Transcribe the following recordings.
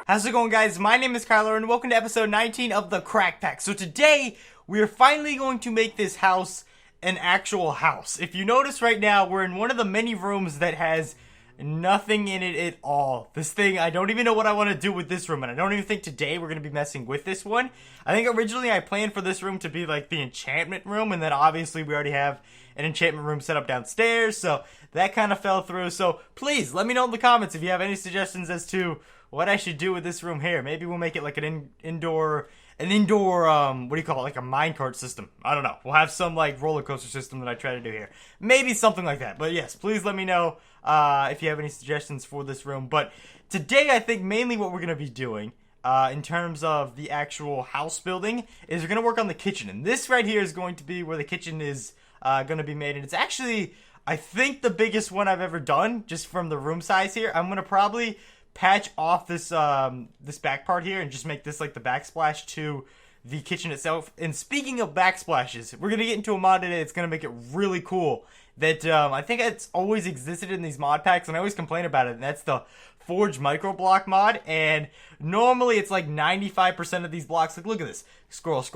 How's it going, guys? My name is Kyler and welcome to episode 19 of the Crack Pack. So today, we are finally going to make this house an actual house. If you notice right now, we're in one of the many rooms that has nothing in it at all. This thing, I don't even know what I want to do with this room, and I don't even think today we're going to be messing with this one. I think originally I planned for this room to be like the enchantment room, and then obviously we already have an enchantment room set up downstairs, so that kind of fell through. So please, let me know in the comments if you have any suggestions as to what I should do with this room here. Maybe we'll make it like an indoor, what do you call it, like a minecart system. I don't know. We'll have some like roller coaster system that I try to do here. Maybe something like that. But yes, please let me know if you have any suggestions for this room. But today, I think mainly what we're going to be doing in terms of the actual house building is we're going to work on the kitchen. And this right here is going to be where the kitchen is going to be made. And it's actually, I think, the biggest one I've ever done, just from the room size here. I'm going to probably patch off this this back part here and just make this like the backsplash to the kitchen itself. And speaking of backsplashes, we're gonna get into a mod today that's gonna make it really cool. That I think it's always existed in these mod packs, and I always complain about it. And that's the Forge micro block mod. And normally it's like 95% of these blocks. Like, look at this. Scroll, just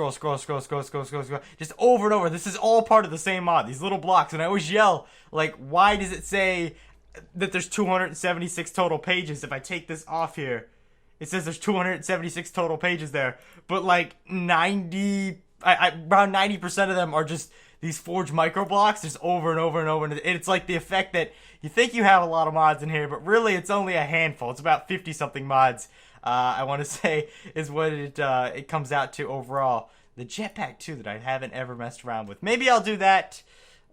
over and over. This is all part of the same mod. These little blocks, and I always yell like, why does it say that there's 276 total pages? If I take this off here, it says there's 276 total pages there, but like around 90% of them are just these Forge micro blocks, just over and over and over. And it's like the effect that you think you have a lot of mods in here, but really it's only a handful. It's about 50 something mods, I want to say, is what it comes out to overall. The jetpack too, that I haven't ever messed around with. Maybe I'll do that.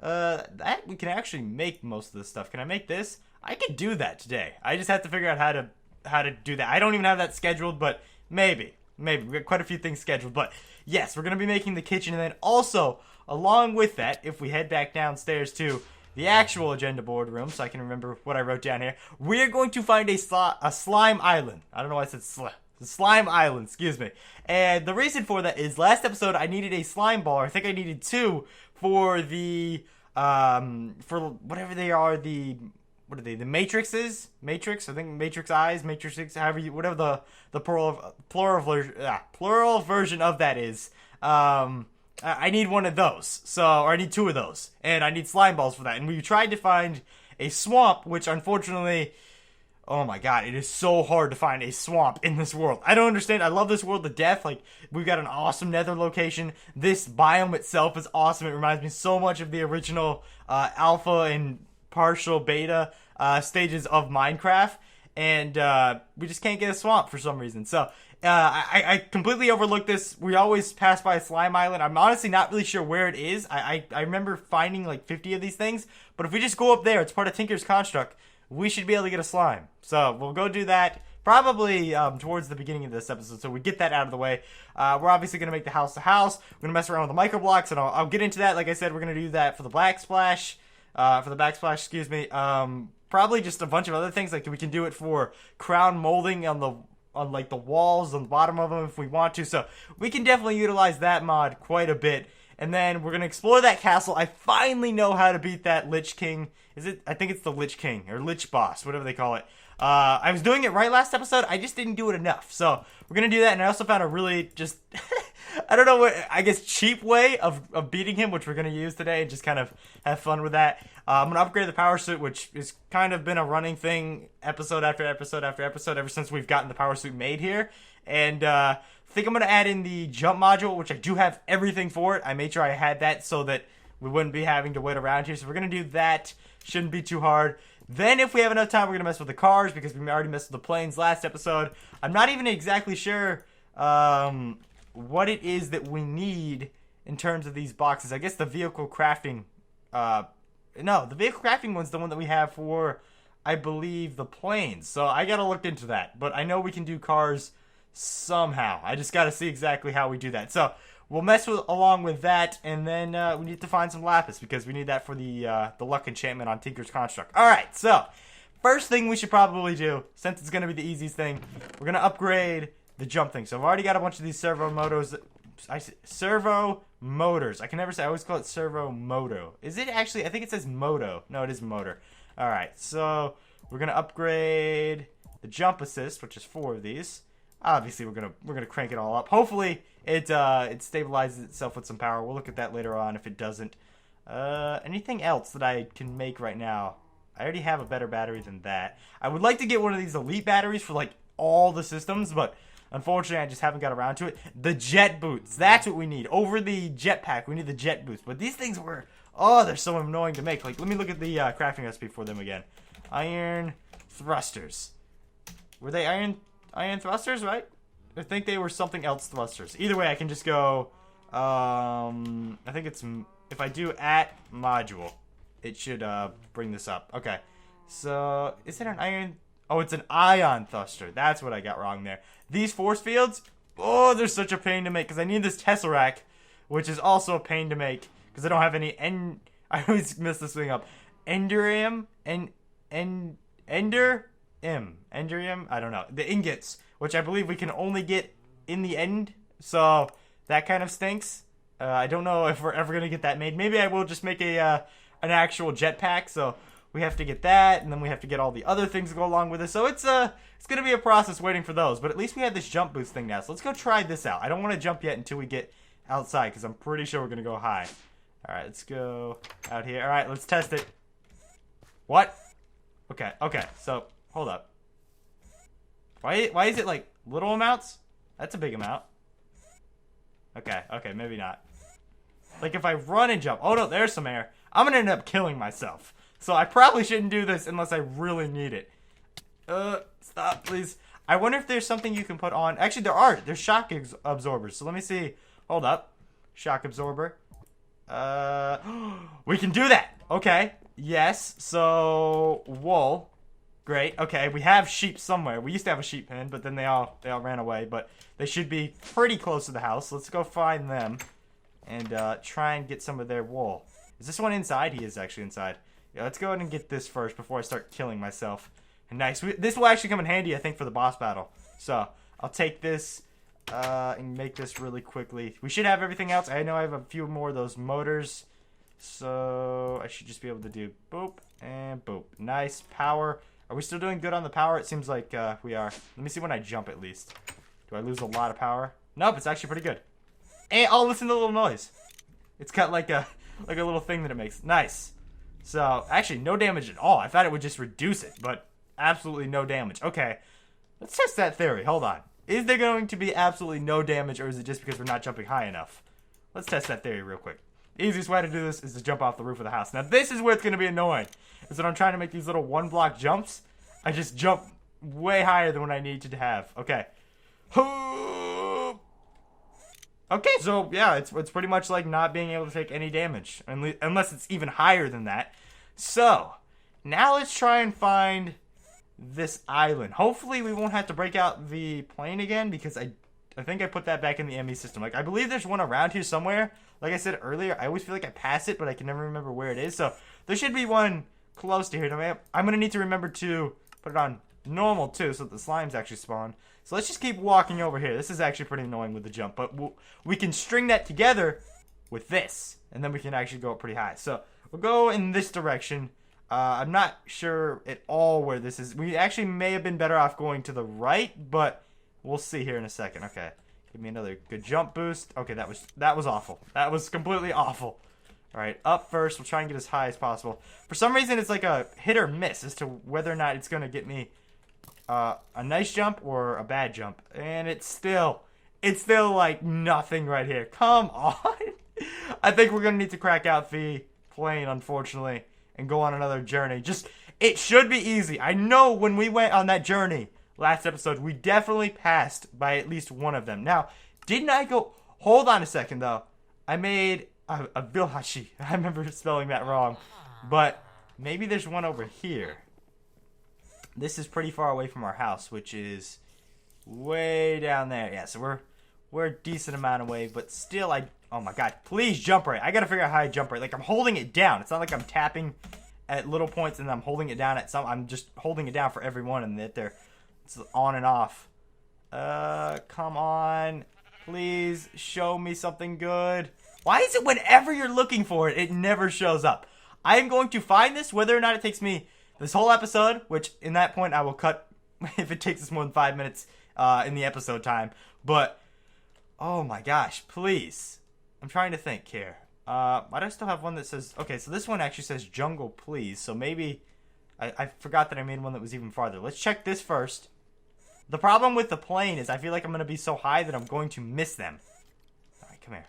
That we can actually make most of this stuff. Can I make this? I could do that today. I just have to figure out how to do that. I don't even have that scheduled, but maybe. We got quite a few things scheduled. But yes, we're going to be making the kitchen. And then also, along with that, if we head back downstairs to the actual agenda board room, so I can remember what I wrote down here, we're going to find a slime island. I don't know why I said slime island, excuse me. And the reason for that is last episode I needed a slime ball, or I think I needed two, for the for whatever they are, what are they, the matrixes, I think matrix eyes, matrix, however you, whatever the plural version of that is. I need one of those, or I need two of those, and I need slime balls for that. And we tried to find a swamp, which unfortunately, oh my god, it is so hard to find a swamp in this world. I don't understand. I love this world to death. Like, we've got an awesome nether location. This biome itself is awesome. It reminds me so much of the original alpha and partial beta stages of Minecraft. And we just can't get a swamp for some reason. So I completely overlooked this. We always pass by a slime island. I'm honestly not really sure where it is. I remember finding like 50 of these things. But if we just go up there, it's part of Tinker's construct, we should be able to get a slime. So we'll go do that probably towards the beginning of this episode, so we get that out of the way. We're obviously going to make the house a house. We're going to mess around with the micro blocks, and I'll get into that. Like I said, we're going to do that for the backsplash. Excuse me. Probably just a bunch of other things. Like, we can do it for crown molding on like the walls on the bottom of them if we want to. So we can definitely utilize that mod quite a bit. And then we're going to explore that castle. I finally know how to beat that Lich King. I think it's the Lich King, or Lich Boss, whatever they call it. I was doing it right last episode. I just didn't do it enough. So we're going to do that. And I also found a really just, I don't know what, I guess cheap way of beating him, which we're going to use today and just kind of have fun with that. I'm going to upgrade the power suit, which has kind of been a running thing episode after episode after episode ever since we've gotten the power suit made here. And I think I'm going to add in the jump module, which I do have everything for it. I made sure I had that so that we wouldn't be having to wait around here. So we're going to do that. Shouldn't be too hard. Then if we have enough time, we're going to mess with the cars because we already messed with the planes last episode. I'm not even exactly sure what it is that we need in terms of these boxes. I guess the vehicle crafting... no, the vehicle crafting one's the one that we have for, I believe, the planes. So I got to look into that. But I know we can do cars somehow. I just got to see exactly how we do that. So we'll mess along with that, and then we need to find some lapis because we need that for the luck enchantment on Tinker's Construct. All right, so first thing we should probably do, since it's going to be the easiest thing, we're going to upgrade the jump thing. So I've already got a bunch of these servo motors. Servo motors. I can never say. I always call it servo moto. Is it actually? I think it says moto. No, it is motor. All right, so we're gonna upgrade the jump assist, which is 4 of these. Obviously, we're gonna crank it all up. Hopefully, it stabilizes itself with some power. We'll look at that later on if it doesn't. Anything else that I can make right now? I already have a better battery than that. I would like to get one of these elite batteries for like all the systems, but unfortunately I just haven't got around to it. The jet boots, that's what we need. Over the jetpack, we need the jet boots. But these things were, oh, they're so annoying to make. Like, let me look at the crafting recipe for them again. Iron thrusters. Were they iron thrusters, right? I think they were something else thrusters. Either way, I can just go, I think it's, if I do at module, it should bring this up. Okay, so is it an iron? Oh, it's an ion thruster. That's what I got wrong there. These force fields, oh, they're such a pain to make because I need this tesseract, which is also a pain to make because I don't have any I always mess this thing up. Enderium and Enderium. I don't know. The ingots, which I believe we can only get in the end. So that kind of stinks. I don't know if we're ever gonna get that made. Maybe I will just make an actual jetpack. So we have to get that, and then we have to get all the other things to go along with it. So it's gonna be a process waiting for those. But at least we have this jump boost thing now. So let's go try this out. I don't want to jump yet until we get outside because I'm pretty sure we're gonna go high. All right, let's go out here. All right, let's test it. What? Okay. So hold up. Why is it like little amounts? That's a big amount. Okay, maybe not. Like if I run and jump. Oh no, there's some air. I'm gonna end up killing myself. So I probably shouldn't do this unless I really need it. Stop, please. I wonder if there's something you can put on. Actually, there are. There's shock absorbers. So let me see. Hold up. Shock absorber. We can do that. Okay. Yes. So wool. Great. Okay. We have sheep somewhere. We used to have a sheep pen, but then they all ran away. But they should be pretty close to the house. Let's go find them and try and get some of their wool. Is this one inside? He is actually inside. Yeah, let's go ahead and get this first before I start killing myself. And nice. This will actually come in handy, I think, for the boss battle. So I'll take this and make this really quickly. We should have everything else. I know I have a few more of those motors. So I should just be able to do boop and boop. Nice. Power. Are we still doing good on the power? It seems like we are. Let me see when I jump at least. Do I lose a lot of power? Nope, it's actually pretty good. And oh, listen to the little noise. It's got like a little thing that it makes. Nice. So, actually, no damage at all. I thought it would just reduce it, but absolutely no damage. Okay, let's test that theory. Hold on. Is there going to be absolutely no damage, or is it just because we're not jumping high enough? Let's test that theory real quick. The easiest way to do this is to jump off the roof of the house. Now, this is where it's going to be annoying. Is that I'm trying to make these little one-block jumps. I just jump way higher than what I need to have. Okay. Okay, so yeah, it's pretty much like not being able to take any damage, unless it's even higher than that. So, now let's try and find this island. Hopefully we won't have to break out the plane again, because I think I put that back in the ME system. Like, I believe there's one around here somewhere. Like I said earlier, I always feel like I pass it, but I can never remember where it is. So, there should be one close to here. I'm going to need to remember to put it on normal, too, so that the slimes actually spawn. So let's just keep walking over here. This is actually pretty annoying with the jump, but we can string that together with this, and then we can actually go up pretty high. So we'll go in this direction. I'm not sure at all where this is. We actually may have been better off going to the right, but we'll see here in a second. Okay, give me another good jump boost. Okay, that was awful. That was completely awful. All right, up first. We'll try and get as high as possible. For some reason, it's like a hit or miss as to whether or not it's going to get me a nice jump or a bad jump. And it's still like nothing right here. Come on. I think we're going to need to crack out the plane, unfortunately, and go on another journey. It should be easy. I know when we went on that journey last episode, we definitely passed by at least one of them. Now, didn't I go... Hold on a second, though. I made a Vilhashi. I remember spelling that wrong. But maybe there's one over here. This is pretty far away from our house, which is way down there. Yeah, so we're a decent amount away, but still, oh my god, please jump right. I gotta figure out how to jump right. Like, I'm holding it down. It's not like I'm tapping at little points and I'm holding it down at some. I'm just holding it down for every one, and that it's on and off. Come on. Please show me something good. Why is it whenever you're looking for it, it never shows up? I am going to find this, whether or not it takes me this whole episode, which in that point I will cut if it takes us more than 5 minutes in the episode time. But, oh my gosh, please. I'm trying to think here. Why do I still have one that says... Okay, so this one actually says jungle, please. So maybe... I forgot that I made one that was even farther. Let's check this first. The problem with the plane is I feel like I'm going to be so high that I'm going to miss them. Alright, come here.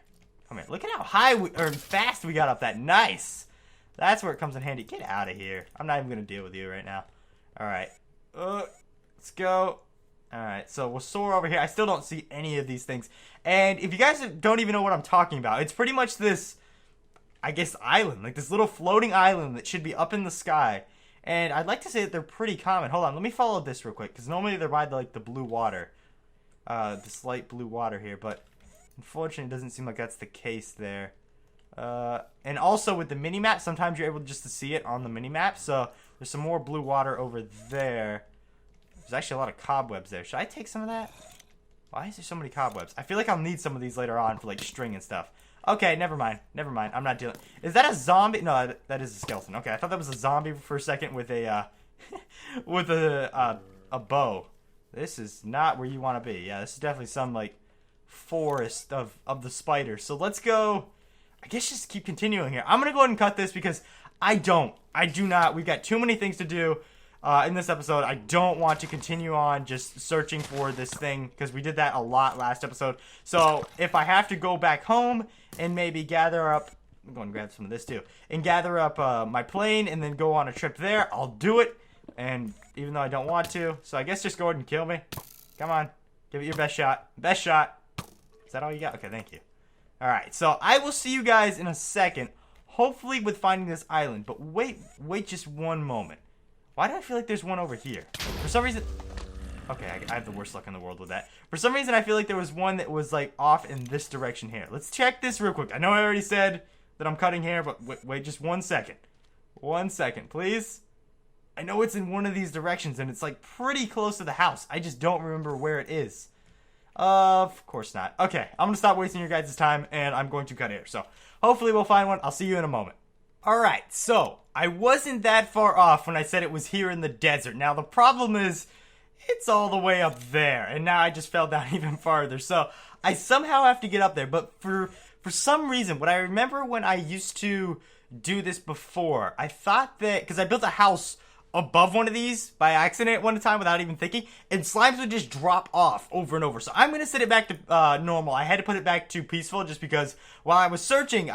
Come here. Look at how high or fast we got up that. Nice! That's where it comes in handy. Get out of here. I'm not even going to deal with you right now. Alright. Let's go. Alright, so we'll soar over here. I still don't see any of these things. And if you guys don't even know what I'm talking about, it's pretty much this, I guess, island. Like this little floating island that should be up in the sky. And I'd like to say that they're pretty common. Hold on, let me follow this real quick. Because normally they're by the blue water. This light blue water here. But unfortunately, it doesn't seem like that's the case there. And also with the mini-map, sometimes you're able just to see it on the mini-map. So there's some more blue water over there. There's actually a lot of cobwebs there. Should I take some of that? Why is there so many cobwebs? I feel like I'll need some of these later on for like string and stuff. Okay, never mind. Never mind. I'm not dealing. Is that a zombie? No, that is a skeleton. Okay, I thought that was a zombie for a second with a with a bow. This is not where you want to be. Yeah, this is definitely some like forest of the spiders. So let's go. I guess just keep continuing here. I'm gonna go ahead and cut this because I do not. We've got too many things to do. In this episode, I don't want to continue on just searching for this thing because we did that a lot last episode. So if I have to go back home and maybe gather up, I'm going to grab some of this too, and gather up my plane and then go on a trip there, I'll do it. And even though I don't want to, so I guess just go ahead and kill me. Come on, give it your best shot. Best shot. Is that all you got? Okay, thank you. All right, so I will see you guys in a second, hopefully with finding this island. But wait just one moment. Why do I feel like there's one over here? For some reason... Okay, I have the worst luck in the world with that. For some reason, I feel like there was one that was, like, off in this direction here. Let's check this real quick. I know I already said that I'm cutting here, but wait just 1 second. 1 second, please. I know it's in one of these directions, and it's, like, pretty close to the house. I just don't remember where it is. Of course not. Okay, I'm going to stop wasting your guys' time, and I'm going to cut here. So, hopefully we'll find one. I'll see you in a moment. Alright, so, I wasn't that far off when I said it was here in the desert. Now, the problem is, it's all the way up there, and now I just fell down even farther. So, I somehow have to get up there, but for some reason, what I remember when I used to do this before, I thought that, because I built a house above one of these by accident one time without even thinking, and slimes would just drop off over and over. So I'm going to set it back to normal. I had to put it back to peaceful just because while I was searching,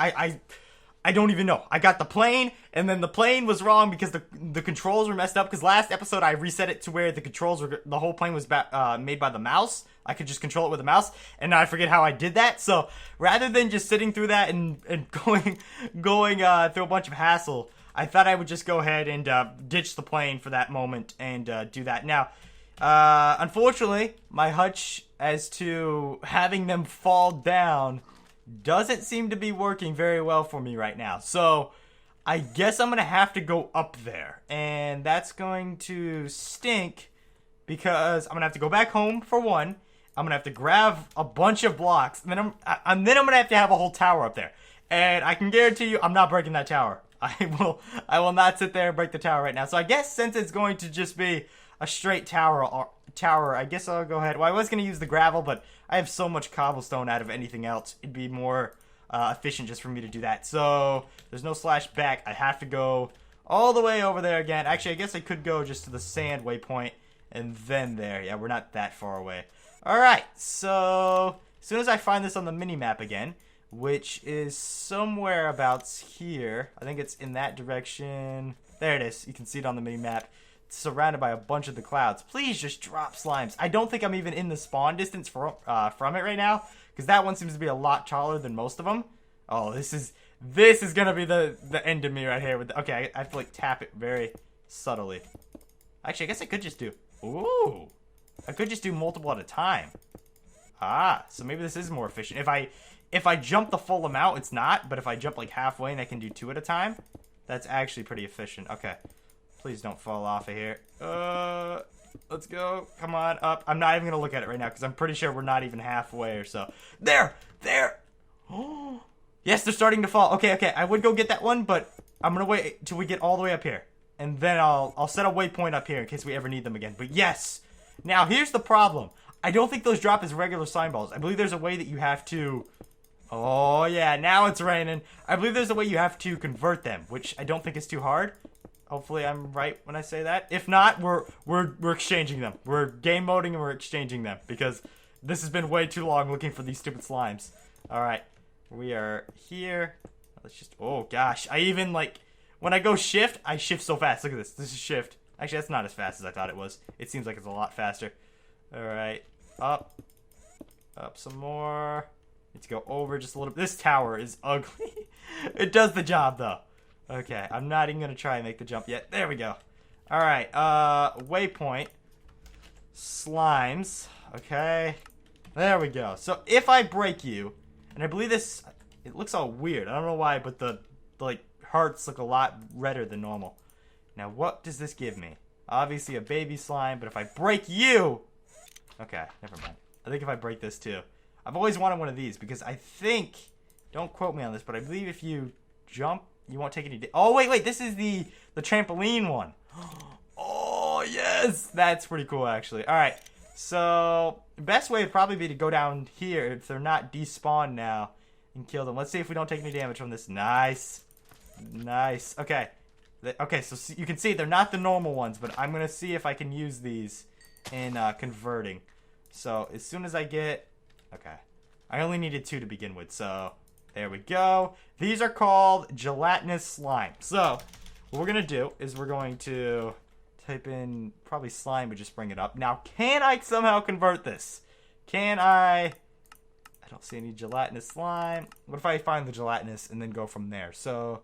I don't even know. I got the plane, and then the plane was wrong because the controls were messed up. Because last episode I reset it to where the whole plane was made by the mouse. I could just control it with a mouse, and now I forget how I did that. So rather than just sitting through that and going through a bunch of hassle, I thought I would just go ahead and ditch the plane for that moment and do that. Now, unfortunately, my hunch as to having them fall down doesn't seem to be working very well for me right now. So, I guess I'm going to have to go up there. And that's going to stink because I'm going to have to go back home for one. I'm going to have to grab a bunch of blocks. And then I'm going to have to have a whole tower up there. And I can guarantee you I'm not breaking that tower. I will not sit there and break the tower right now. So I guess since it's going to just be a straight tower, I guess I'll go ahead. Well, I was going to use the gravel, but I have so much cobblestone out of anything else. It'd be more efficient just for me to do that. So there's no slash back. I have to go all the way over there again. Actually, I guess I could go just to the sand waypoint and then there. Yeah, we're not that far away. All right, so as soon as I find this on the mini-map again, which is somewhere about here. I think it's in that direction. There it is. You can see it on the mini-map. It's surrounded by a bunch of the clouds. Please just drop slimes. I don't think I'm even in the spawn distance from it right now, because that one seems to be a lot taller than most of them. Oh, this is gonna be the end of me right here. Okay, I have to like tap it very subtly. Actually, I guess I could just do... Ooh! I could just do multiple at a time. Ah, so maybe this is more efficient. If I jump the full amount, it's not. But if I jump like halfway and I can do 2 at a time, that's actually pretty efficient. Okay. Please don't fall off of here. Let's go. Come on, up. I'm not even going to look at it right now because I'm pretty sure we're not even halfway or so. There! Oh, yes, they're starting to fall. Okay. I would go get that one, but I'm going to wait till we get all the way up here. and then I'll set a waypoint up here in case we ever need them again. But yes, now here's the problem. I don't think those drop as regular slime balls. I believe there's a way that you have to... Oh yeah, now it's raining. I believe there's a way you have to convert them, which I don't think is too hard. Hopefully I'm right when I say that. If not, we're exchanging them. We're game moding and we're exchanging them because this has been way too long looking for these stupid slimes. All right, we are here. Let's just... Oh gosh, I even like when I go shift, I shift so fast. Look at this. This is shift. Actually, that's not as fast as I thought it was. It seems like it's a lot faster. All right, up some more. Need to go over just a little bit. This tower is ugly. It does the job though. Okay, I'm not even gonna try and make the jump yet. There we go. All right, waypoint, slimes. Okay, there we go. So if I break you, and I believe this, it looks all weird. I don't know why, but the like hearts look a lot redder than normal. Now what does this give me? Obviously a baby slime, but if I break you, okay, never mind. I think if I break this too, I've always wanted one of these because I think, don't quote me on this, but I believe if you jump, you won't take any... Oh, wait, this is the trampoline one. Oh, yes! That's pretty cool, actually. All right, so the best way would probably be to go down here if they're not despawned now and kill them. Let's see if we don't take any damage from this. Nice. Nice. Okay. Okay, so you can see they're not the normal ones, but I'm going to see if I can use these in converting. So as soon as I get... Okay. I only needed 2 to begin with, so... There we go. These are called gelatinous slime. So, what we're going to do is we're going to type in probably slime, but just bring it up. Now, can I somehow convert this? Can I... I don't see any gelatinous slime. What if I find the gelatinous and then go from there? So,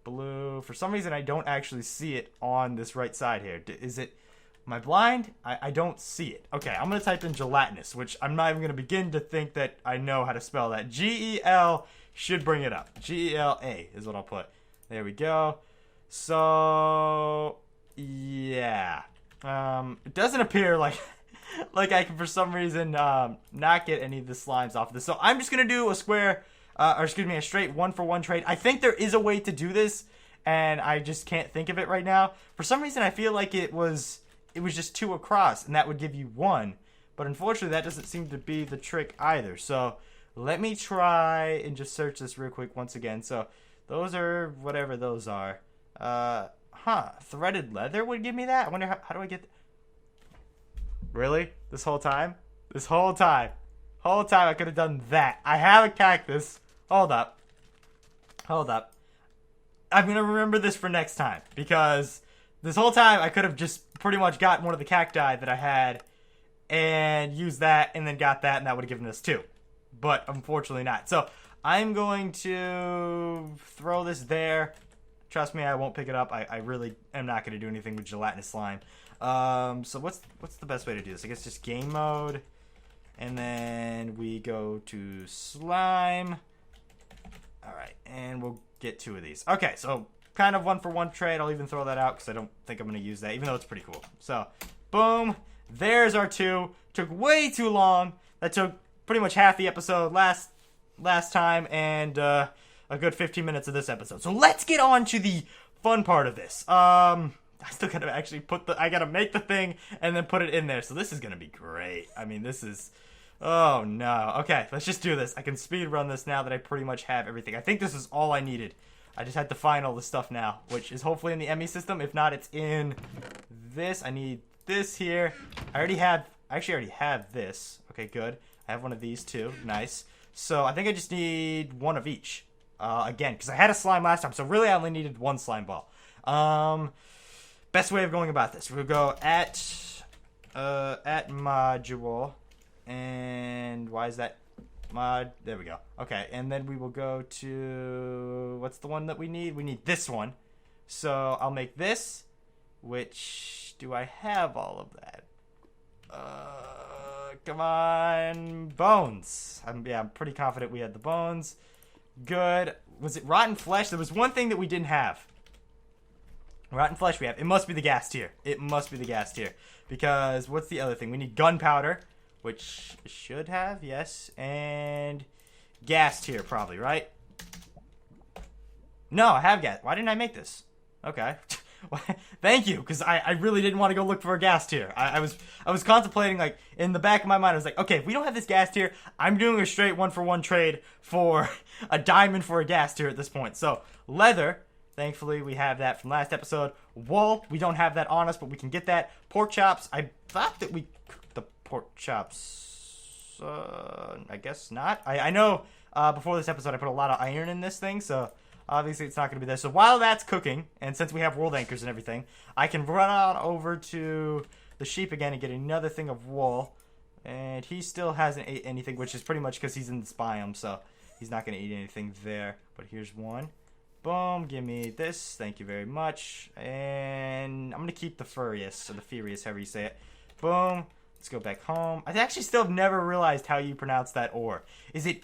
blue. For some reason, I don't actually see it on this right side here. Is it... Am I blind? I don't see it. Okay, I'm going to type in gelatinous, which I'm not even going to begin to think that I know how to spell that. G-E-L should bring it up. G-E-L-A is what I'll put. There we go. So, yeah. It doesn't appear like like I can, for some reason, not get any of the slimes off of this. So I'm just going to do a square, or excuse me, a straight 1-for-1 trade. I think there is a way to do this, and I just can't think of it right now. For some reason, I feel like it was just 2 across, and that would give you 1. But unfortunately, that doesn't seem to be the trick either. So let me try and just search this real quick once again. So those are whatever those are. Threaded leather would give me that? I wonder how do I get... Really? This whole time? This whole time? Whole time I could have done that. I have a cactus. Hold up. Hold up. I'm going to remember this for next time, because... This whole time, I could have just pretty much gotten one of the cacti that I had and used that and then got that, and that would have given us 2. But unfortunately not. So I'm going to throw this there. Trust me, I won't pick it up. I really am not going to do anything with gelatinous slime. So what's the best way to do this? I guess just game mode. And then we go to slime. All right, and we'll get 2 of these. Okay, so... Kind of 1-for-1 trade. I'll even throw that out because I don't think I'm going to use that, even though it's pretty cool. So, boom. There's our 2. Took way too long. That took pretty much half the episode last time and a good 15 minutes of this episode. So let's get on to the fun part of this. I still got to actually I got to make the thing and then put it in there. So this is going to be great. I mean, this is... Oh, no. Okay, let's just do this. I can speed run this now that I pretty much have everything. I think this is all I needed. I just had to find all the stuff now, which is hopefully in the ME system. If not, it's in this. I need this here. I actually already have this. Okay, good. I have one of these too. Nice. So I think I just need 1 of each. Again, because I had a slime last time, so really I only needed 1 slime ball. Best way of going about this. We'll go at module, and why is that? Mod, there we go. Okay, and then we will go to, what's the one that we need? We need this one. So I'll make this, which, do I have all of that? Come on, bones. I'm pretty confident we had the bones. Good. Was it rotten flesh? There was one thing that we didn't have. Rotten flesh we have. It must be the gas tier. It must be the gas tier. Because what's the other thing? We need gunpowder. Which should have, yes, and gas tier probably, right? No, I have gas. Why didn't I make this? Okay. Thank you, because I really didn't want to go look for a gas tier. I was contemplating, like, in the back of my mind, I was like, okay, if we don't have this gas tier, I'm doing a straight 1-for-1 trade for a diamond for a gas tier at this point. So, leather, thankfully we have that from last episode. Wool, we don't have that on us, but we can get that. Pork chops, I thought that we cooked the pork chops. I guess not. I know before this episode I put a lot of iron in this thing, so obviously it's not going to be there. So while that's cooking, and since we have world anchors and everything, I can run on over to the sheep again and get another thing of wool. And he still hasn't ate anything, which is pretty much because he's in this biome, so he's not going to eat anything there. But here's one. Boom, give me this. Thank you very much. And I'm going to keep the furious, or the furious, however you say it. Boom. Let's go back home. I actually still have never realized how you pronounce that ore. Is it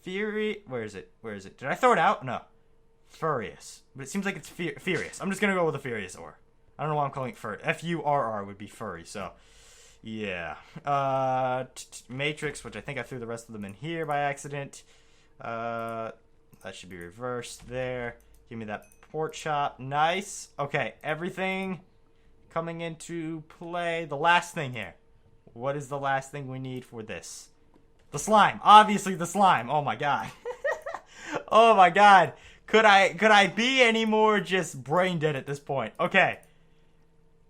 Fury? Where is it? Where is it? Did I throw it out? No. Furious. But it seems like it's furious. I'm just going to go with the furious ore. I don't know why I'm calling it fur. F-U-R-R would be furry, so yeah. Matrix, which I think I threw the rest of them in here by accident. That should be reversed there. Give me that pork chop. Nice. Okay, everything coming into play. The last thing here. What is the last thing we need for this? The slime. Obviously the slime. Oh my god. Oh my god. Could I be any more just brain dead at this point? Okay.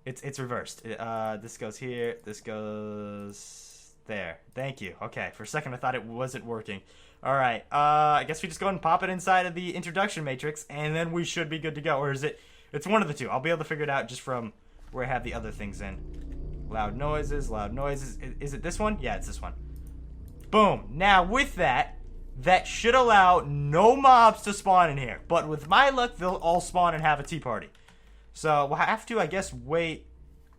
It's reversed. This goes here. This goes there. Thank you. Okay. For a second I thought it wasn't working. Alright. I guess we just go ahead and pop it inside of the introduction matrix and then we should be good to go. Or is it? It's one of the two. I'll be able to figure it out just from where I have the other things in. Loud noises. Loud noises. Is it this one? Yeah, it's this one. Boom. Now, with that, that should allow no mobs to spawn in here. But with my luck, they'll all spawn and have a tea party. So, we'll have to, I guess, wait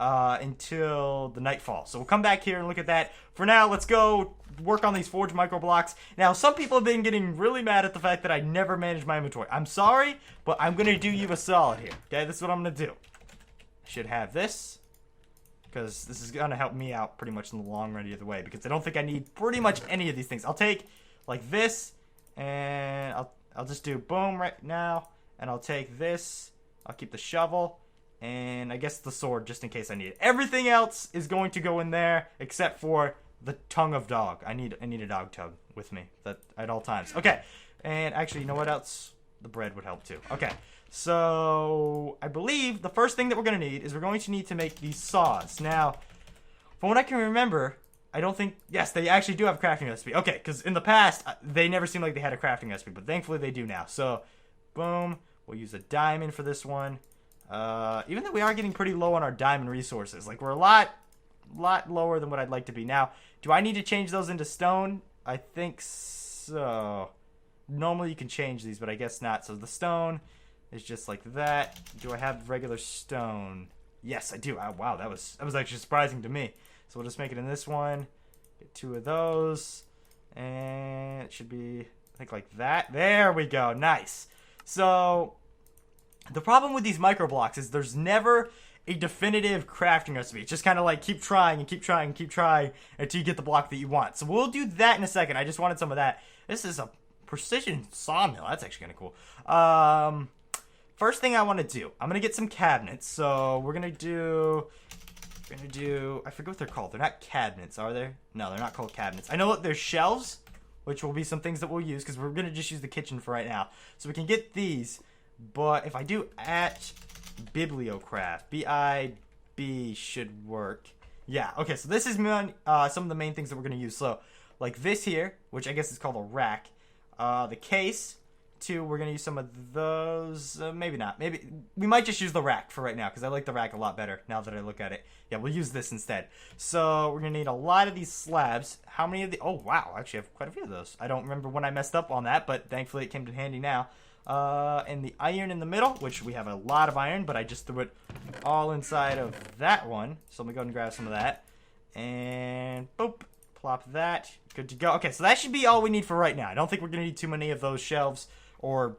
until the nightfall. So, we'll come back here and look at that. For now, let's go work on these forged micro blocks. Now, some people have been getting really mad at the fact that I never managed my inventory. I'm sorry, but I'm going to do you a solid here. Okay, this is what I'm going to do. I should have this, because this is going to help me out pretty much in the long run either way, because I don't think I need pretty much any of these things. I'll take, like, this, and I'll just do boom right now, and I'll take this, I'll keep the shovel, and I guess the sword, just in case I need it. Everything else is going to go in there, except for the tongue of dog. I need a dog tongue with me at all times. Okay, and actually, you know what else? The bread would help too. Okay. So, I believe the first thing that we're going to need is we're going to need to make these saws. Now, from what I can remember, I don't think... Yes, they actually do have a crafting recipe. Okay, because in the past, they never seemed like they had a crafting recipe, but thankfully they do now. So, boom. We'll use a diamond for this one. Even though we are getting pretty low on our diamond resources. Like, we're a lot lower than what I'd like to be. Now, do I need to change those into stone? I think so. Normally you can change these, but I guess not. So, the stone... It's just like that. Do I have regular stone? Yes, I do. Oh, wow, that was actually surprising to me. So we'll just make it in this one. Get 2 of those. And it should be, I think, like that. There we go. Nice. So, the problem with these micro blocks is there's never a definitive crafting recipe. It's just kind of like keep trying and keep trying and keep trying until you get the block that you want. So we'll do that in a second. I just wanted some of that. This is a precision sawmill. That's actually kind of cool. First thing I want to do, I'm going to get some cabinets. So we're going to do, I forget what they're called. They're not cabinets, are they? No, they're not called cabinets. I know that there's shelves, which will be some things that we'll use because we're going to just use the kitchen for right now. So we can get these, but if I do at Bibliocraft, B-I-B should work. Yeah, okay, so this is some of the main things that we're going to use. So, like this here, which I guess is called a rack. The case. 2, we're going to use some of those. Maybe not. Maybe we might just use the rack for right now because I like the rack a lot better now that I look at it. Yeah, we'll use this instead. So we're going to need a lot of these slabs. How many of the... Oh, wow. Actually, I have quite a few of those. I don't remember when I messed up on that, but thankfully it came in handy now. And the iron in the middle, which we have a lot of iron, but I just threw it all inside of that one. So let me go and grab some of that. And boop. Plop that. Good to go. Okay, so that should be all we need for right now. I don't think we're going to need too many of those shelves or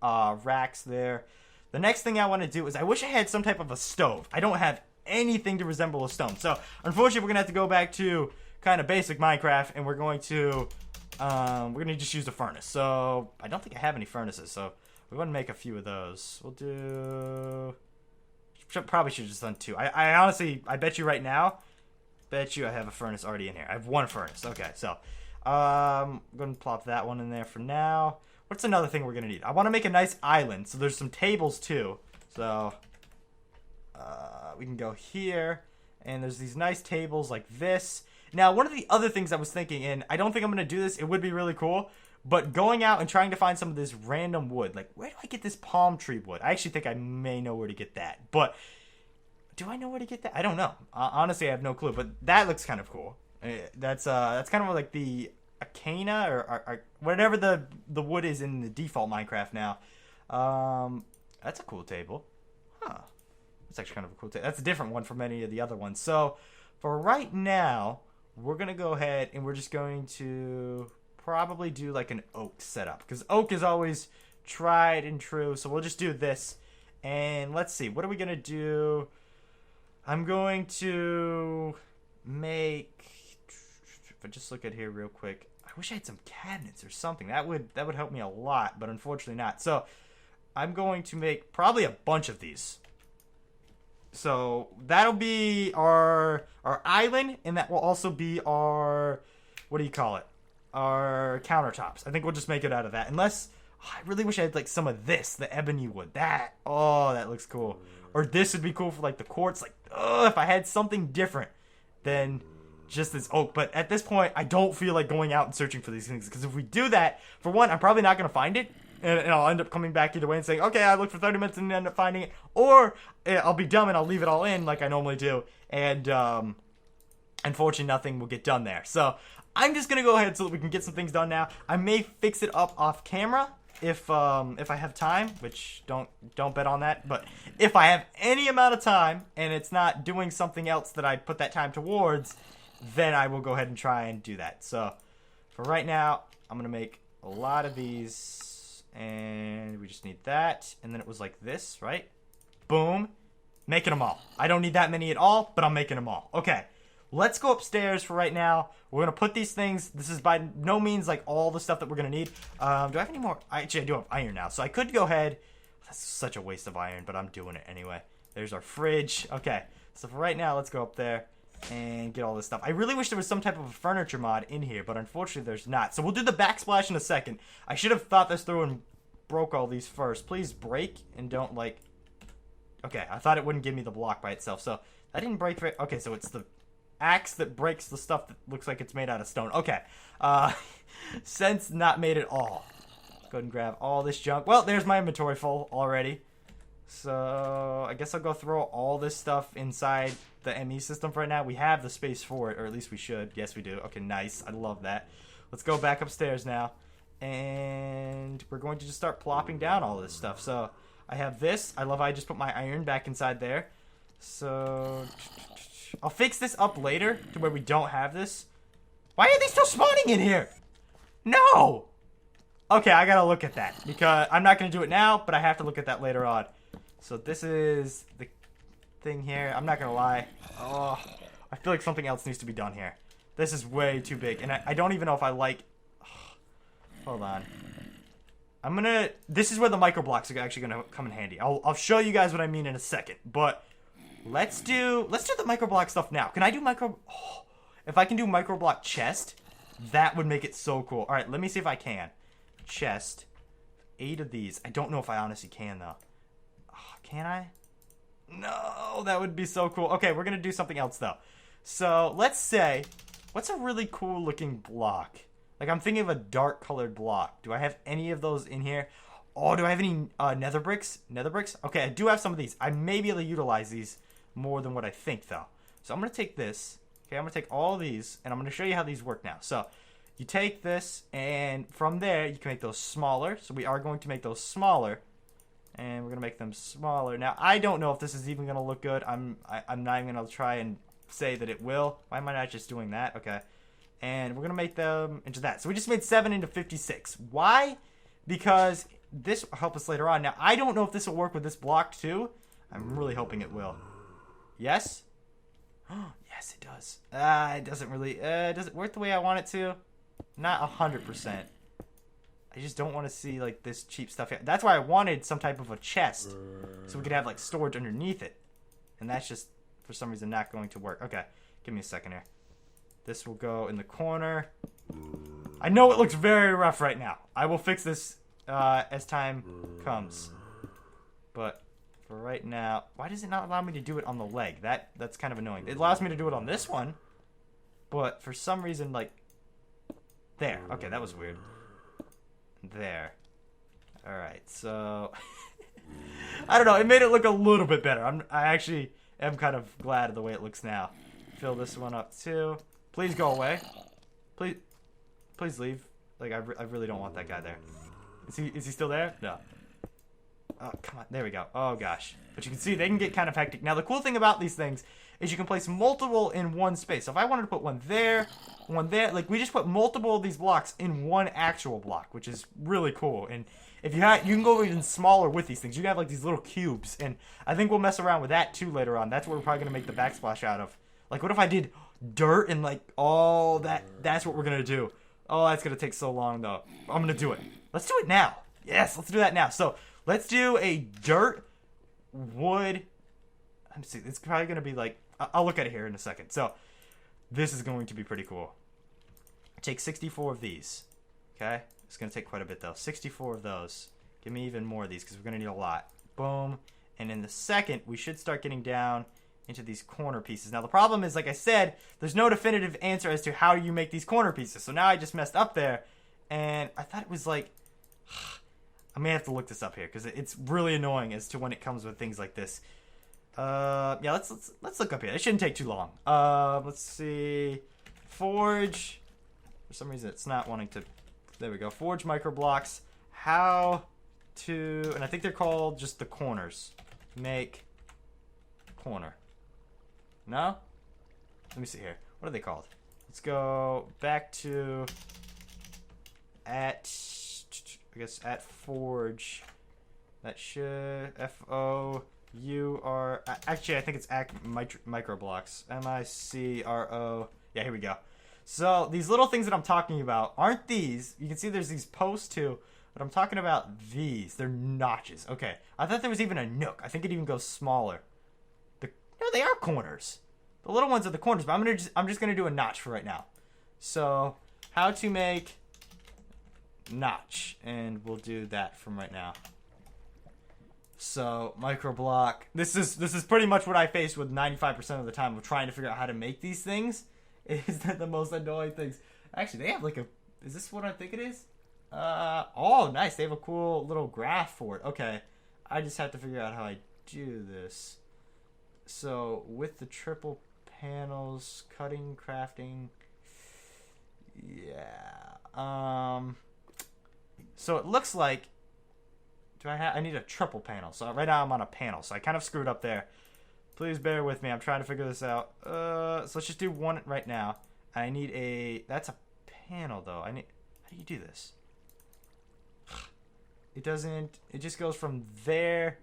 racks there. The next thing I want to do is I wish I had some type of a stove. I don't have anything to resemble a stone. So, unfortunately, we're going to have to go back to kind of basic Minecraft, and we're going to just use a furnace. So, I don't think I have any furnaces. So, We want to make a few of those. We'll do... Probably should have just done 2. I honestly, I bet you right now, bet you I have a furnace already in here. I have 1 furnace. Okay, so I'm going to plop that one in there for now. What's another thing we're going to need? I want to make a nice island, so there's some tables too. So we can go here, and there's these nice tables like this. Now, one of the other things I was thinking, and I don't think I'm going to do this, it would be really cool, but going out and trying to find some of this random wood. Like, where do I get this palm tree wood? I actually think I may know where to get that. But do I know where to get that? I don't know. Honestly, I have no clue. But that looks kind of cool. That's kind of like the Acana or whatever the wood is in the default Minecraft now. That's a cool table. Huh. That's actually kind of a cool table. That's a different one from any of the other ones. So for right now, we're going to go ahead and we're just going to... probably do like an oak setup because oak is always tried and true. So we'll just do this, and let's see, what are we gonna do? I'm going to make, if I just look at here real quick, I wish I had some cabinets or something that would help me a lot, but unfortunately not. So I'm going to make probably a bunch of these. So that'll be our island, and that will also be our, what do you call it, our countertops. I think we'll just make it out of that. Unless, I really wish I had like some of this, the ebony wood. That looks cool. Or this would be cool for like the quartz. Like, if I had something different than just this oak. But at this point, I don't feel like going out and searching for these things. Because if we do that, for one, I'm probably not going to find it. And I'll end up coming back either way and saying, okay, I looked for 30 minutes and end up finding it. Or I'll be dumb and I'll leave it all in like I normally do. And unfortunately, nothing will get done there. So I'm just going to go ahead so that we can get some things done now. I may fix it up off camera if I have time, which don't bet on that. But if I have any amount of time and it's not doing something else that I put that time towards, then I will go ahead and try and do that. So for right now, I'm going to make a lot of these, and we just need that. And then it was like this, right? Boom. Making them all. I don't need that many at all, but I'm making them all. Okay. Let's go upstairs for right now. We're going to put these things. This is by no means like all the stuff that we're going to need. Do I have any more? Actually, I do have iron now. So I could go ahead. That's such a waste of iron, but I'm doing it anyway. There's our fridge. Okay. So for right now, let's go up there and get all this stuff. I really wish there was some type of a furniture mod in here, but unfortunately there's not. So we'll do the backsplash in a second. I should have thought this through and broke all these first. Please break and don't like... Okay, I thought it wouldn't give me the block by itself. So that didn't break... Okay, so it's the axe that breaks the stuff that looks like it's made out of stone. Okay. Sense not made at all. Go ahead and grab all this junk. Well, there's my inventory full already. So I guess I'll go throw all this stuff inside the ME system for right now. We have the space for it, or at least we should. Yes, we do. Okay, nice. I love that. Let's go back upstairs now. And we're going to just start plopping down all this stuff. So I have this. I love how I just put my iron back inside there. So I'll fix this up later to where we don't have this. Why are they still spawning in here? No! Okay, I gotta look at that. Because I'm not gonna do it now, but I have to look at that later on. So this is the thing here. I'm not gonna lie. Oh, I feel like something else needs to be done here. This is way too big. And I don't even know if I like... Hold on. I'm gonna... This is where the micro blocks are actually gonna come in handy. I'll show you guys what I mean in a second. But let's do the micro block stuff now. Can I do micro... Oh, if I can do micro block chest, that would make it so cool. Alright, let me see if I can. Chest. 8 of these. I don't know if I honestly can, though. Oh, can I? No, that would be so cool. Okay, we're gonna do something else, though. So, let's say... What's a really cool looking block? Like, I'm thinking of a dark colored block. Do I have any of those in here? Oh, do I have any nether bricks? Nether bricks? Okay, I do have some of these. I may be able to utilize these more than what I think, though. So I'm going to take this. Okay, I'm going to take all these, and I'm going to show you how these work now. So you take this, and from there, you can make those smaller. So we are going to make those smaller, and we're going to make them smaller. Now, I don't know if this is even going to look good. I'm not even going to try and say that it will. Why am I not just doing that? Okay. And we're going to make them into that. So we just made 7 into 56. Why? Because this will help us later on. Now, I don't know if this will work with this block, too. I'm really hoping it will. Yes? Yes, it does. It doesn't really... does it work the way I want it to? Not 100%. I just don't want to see, like, this cheap stuff here. That's why I wanted some type of a chest, so we could have, like, storage underneath it. And that's just, for some reason, not going to work. Okay, give me a second here. This will go in the corner. I know it looks very rough right now. I will fix this as time comes. But for right now, why does it not allow me to do it on the leg? That's kind of annoying. It allows me to do it on this one, but for some reason, like, there. Okay, that was weird. There. Alright, so I don't know, it made it look a little bit better. I actually am kind of glad of the way it looks now. Fill this one up too. Please go away. Please leave. Like, I really don't want that guy there. Is he still there? No. Oh, come on. There we go. Oh, gosh. But you can see they can get kind of hectic. Now, the cool thing about these things is you can place multiple in one space. So if I wanted to put one there, like, we just put multiple of these blocks in one actual block, which is really cool. And if you can go even smaller with these things. You can have, like, these little cubes. And I think we'll mess around with that, too, later on. That's what we're probably going to make the backsplash out of. Like, what if I did dirt and, like, all that? That's what we're going to do. Oh, that's going to take so long, though. I'm going to do it. Let's do it now. Yes, let's do that now. So, let's do a dirt, wood. Let me see. It's probably going to be, like, I'll look at it here in a second. So, this is going to be pretty cool. Take 64 of these. Okay? It's going to take quite a bit, though. 64 of those. Give me even more of these, because we're going to need a lot. Boom. And in the second, we should start getting down into these corner pieces. Now, the problem is, like I said, there's no definitive answer as to how you make these corner pieces. So now I just messed up there, and I thought it was like, I may have to look this up here because it's really annoying as to when it comes with things like this. Yeah, let's look up here. It shouldn't take too long. Let's see, forge. For some reason, it's not wanting to. There we go. Forge micro blocks. How to, and I think they're called just the corners. Make corner. No? Let me see here. What are they called? Let's go back to I guess at forge. That should FOUR. Actually, I think it's micro blocks. MICRO. Yeah, here we go. So these little things that I'm talking about aren't these. You can see there's these posts too, but I'm talking about these. They're notches. Okay, I thought there was even a nook. I think it even goes smaller. No, they are corners. The little ones are the corners, but I'm just gonna do a notch for right now. So, how to make notch, and we'll do that from right now. So, micro block. This is pretty much what I face with 95% of the time of trying to figure out how to make these things. Is that the most annoying things? Actually, they have like a. Is this what I think it is? Oh, nice. They have a cool little graph for it. Okay, I just have to figure out how I do this. So, with the triple panels, cutting, crafting, yeah. So it looks like, I need a triple panel. So right now I'm on a panel, so I kind of screwed up there. Please bear with me, I'm trying to figure this out. So let's just do one right now. I need that's a panel though. How do you do this? It doesn't, it just goes from there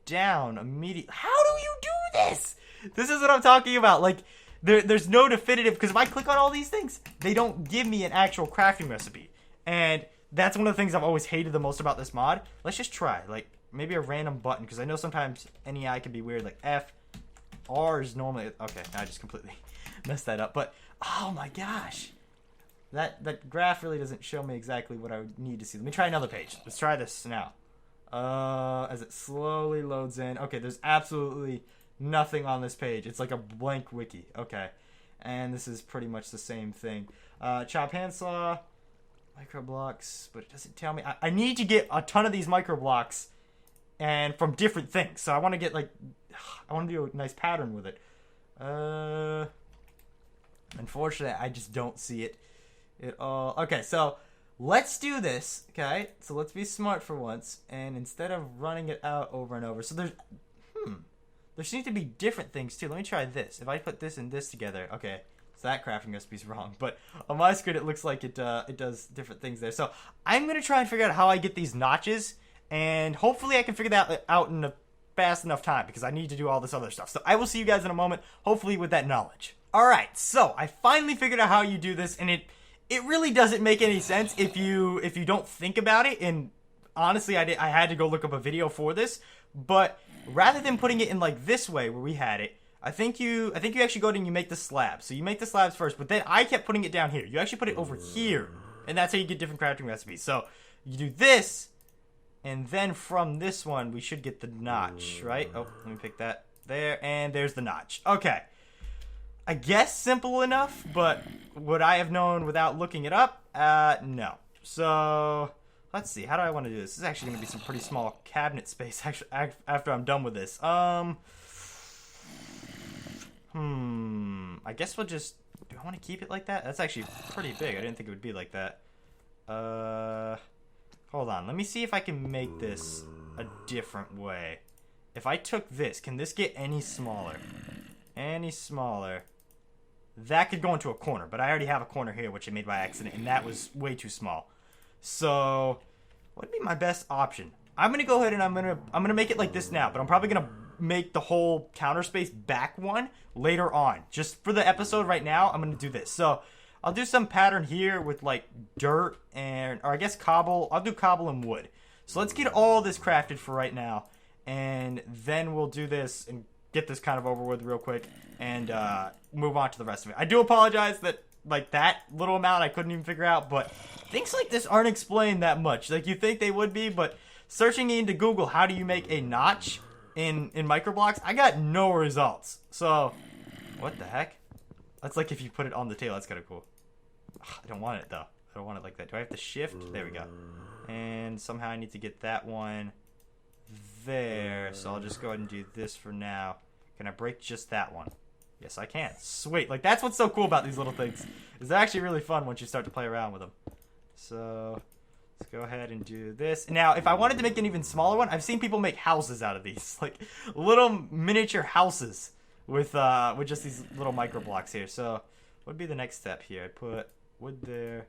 down immediately. How do you do this? This is what I'm talking about. Like, there's no definitive, because if I click on all these things, they don't give me an actual crafting recipe. And that's one of the things I've always hated the most about this mod. Let's just try, like, maybe a random button, because I know sometimes NEI can be weird, like F, R is normally, okay, I just completely messed that up. But, oh my gosh. That graph really doesn't show me exactly what I would need to see. Let me try another page. Let's try this now. As it slowly loads in. Okay, there's absolutely nothing on this page. It's like a blank wiki. Okay. And this is pretty much the same thing. Chop handsaw, micro blocks, but it doesn't tell me. I need to get a ton of these micro blocks and from different things. So I want to get, like, I want to do a nice pattern with it. Unfortunately, I just don't see it at all. Okay, so let's do this, okay? So let's be smart for once, and instead of running it out over and over, so there seems to be different things too. Let me try this. If I put this and this together, okay, so that crafting recipe is wrong, but on my screen it looks like it does different things there. So I'm gonna try and figure out how I get these notches, and hopefully I can figure that out in a fast enough time, because I need to do all this other stuff. So I will see you guys in a moment, hopefully with that knowledge. Alright, so I finally figured out how you do this, and it really doesn't make any sense if you don't think about it. And honestly, I had to go look up a video for this, but rather than putting it in like this way where we had it, I think you actually go ahead and you make the slabs. So you make the slabs first, but then I kept putting it down here. You actually put it over here, and that's how you get different crafting recipes. So you do this, and then from this one, we should get the notch, right? Oh, let me pick that there, and there's the notch. Okay. I guess simple enough, but would I have known without looking it up? No. So, let's see. How do I want to do this? This is actually going to be some pretty small cabinet space actually, after I'm done with this. I guess we'll just... Do I want to keep it like that? That's actually pretty big. I didn't think it would be like that. Hold on. Let me see if I can make this a different way. If I took this, can this get any smaller? Any smaller? That could go into a corner, but I already have a corner here, which I made by accident, and that was way too small. So, what would be my best option? I'm gonna go ahead and I'm gonna make it like this now, but I'm probably gonna make the whole counter space back one later on. Just for the episode right now, I'm gonna do this. So I'll do some pattern here with like dirt or I guess cobble. I'll do cobble and wood. So let's get all this crafted for right now, and then we'll do this and get this kind of over with real quick and move on to the rest of it. I do apologize that like that little amount I couldn't even figure out, but things like this aren't explained that much. Like you think they would be, but searching into Google how do you make a notch in microblocks, I got no results. So what the heck? That's like if you put it on the table. That's kind of cool. Ugh, I don't want it though. I don't want it like that. Do I have to shift? There we go. And somehow I need to get that one there. So I'll just go ahead and do this for now. Can I break just that one? Yes, I can. Sweet. Like that's what's so cool about these little things. It's actually really fun once you start to play around with them. So let's go ahead and do this. Now, if I wanted to make an even smaller one, I've seen people make houses out of these, like little miniature houses with just these little micro blocks here. So, what would be the next step here? I put wood there.